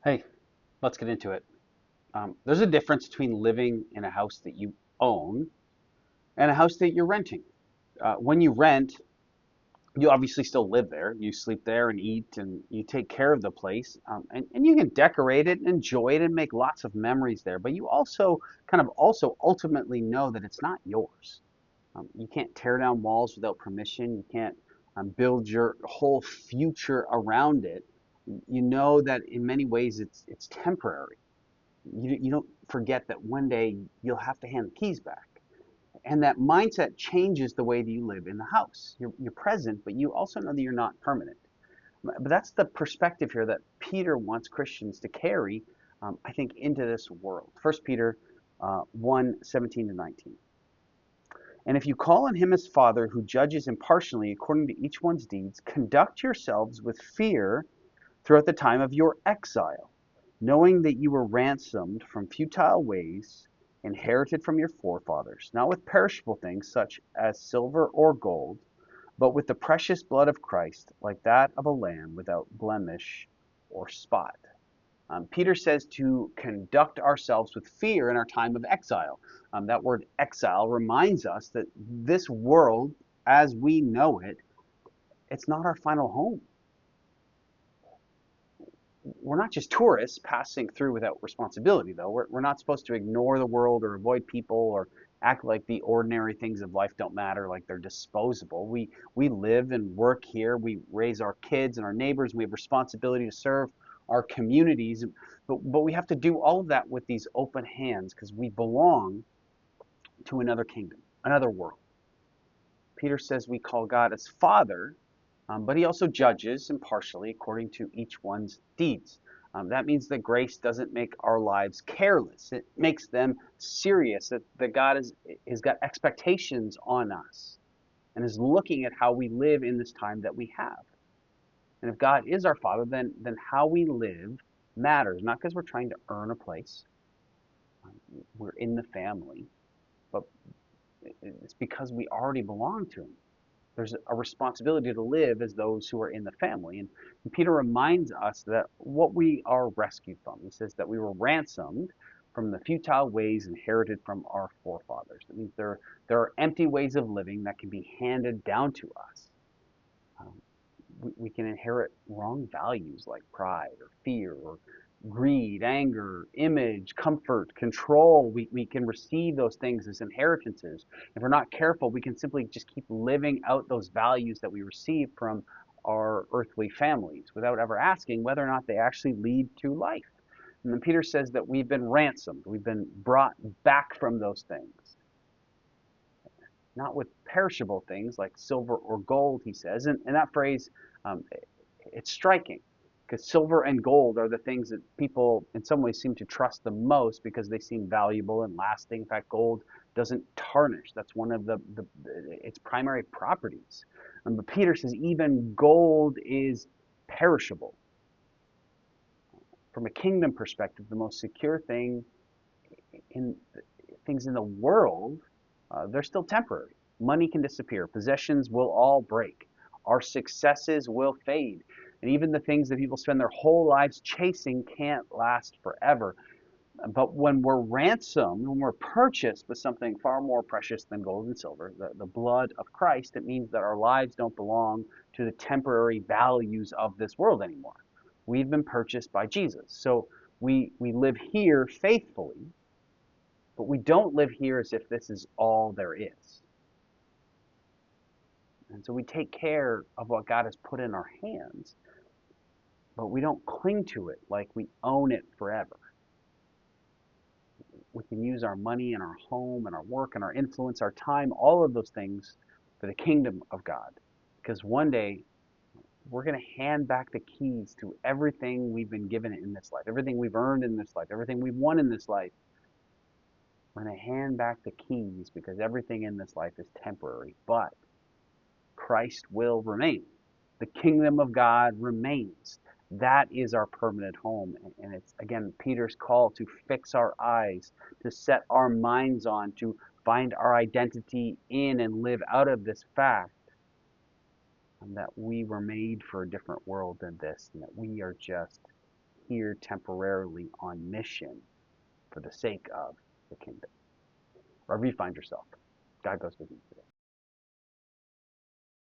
Hey, let's get into it. There's a difference between living in a house that you own and a house that you're renting. When you rent, you obviously still live there. You sleep there and eat and you take care of the place. And you can decorate it and enjoy it and make lots of memories there. But you also also ultimately know that it's not yours. You can't tear down walls without permission. You can't build your whole future around it. You know that in many ways it's temporary. You don't forget that one day you'll have to hand the keys back. And that mindset changes the way that you live in the house. You're present, but you also know that you're not permanent. But that's the perspective here that Peter wants Christians to carry, I think, into this world. First Peter 1:17 to 19. And if you call on him as Father who judges impartially according to each one's deeds, conduct yourselves with fear throughout the time of your exile, knowing that you were ransomed from futile ways inherited from your forefathers, not with perishable things such as silver or gold, but with the precious blood of Christ, like that of a lamb without blemish or spot. Peter says to conduct ourselves with fear in our time of exile. That word exile reminds us that this world, as we know it, it's not our final home. We're not just tourists passing through without responsibility, though. We're not supposed to ignore the world or avoid people or act like the ordinary things of life don't matter, like they're disposable. We live and work here. We raise our kids and our neighbors. We have responsibility to serve our communities, but we have to do all of that with these open hands because we belong to another kingdom, another world. Peter says we call God as Father, but he also judges impartially according to each one's deeds. That means that grace doesn't make our lives careless. It makes them serious, that God has got expectations on us and is looking at how we live in this time that we have. And if God is our Father, then how we live matters, not because we're trying to earn a place. We're in the family, but it's because we already belong to him. There's a responsibility to live as those who are in the family. And Peter reminds us that what we are rescued from. He says that we were ransomed from the futile ways inherited from our forefathers. That means there are empty ways of living that can be handed down to us. Um, we can inherit wrong values like pride or fear or greed, anger, image, comfort, control. We can receive those things as inheritances. If we're not careful, we can simply just keep living out those values that we receive from our earthly families without ever asking whether or not they actually lead to life. And then Peter says that we've been ransomed, we've been brought back from those things, not with perishable things like silver or gold, he says. And that phrase, um, it's striking because silver and gold are the things that people in some ways seem to trust the most because they seem valuable and lasting. In fact, gold doesn't tarnish. That's one of its primary properties. But Peter says even gold is perishable. From a kingdom perspective, the most secure in things in the world, they're still temporary. Money can disappear. Possessions will all break. Our successes will fade. And even the things that people spend their whole lives chasing can't last forever. But when we're ransomed, when we're purchased with something far more precious than gold and silver, the blood of Christ, it means that our lives don't belong to the temporary values of this world anymore. We've been purchased by Jesus. So we live here faithfully, but we don't live here as if this is all there is. And so we take care of what God has put in our hands, but we don't cling to it like we own it forever. We can use our money and our home and our work and our influence, our time, all of those things for the kingdom of God. Because one day we're going to hand back the keys to everything we've been given in this life, everything we've earned in this life, everything we've won in this life. We're going to hand back the keys because everything in this life is temporary, but Christ will remain. The kingdom of God remains. That is our permanent home. And it's, again, Peter's call to fix our eyes, to set our minds on, to find our identity in and live out of this fact that we were made for a different world than this, and that we are just here temporarily on mission for the sake of the kingdom. Wherever you find yourself, God goes with you today.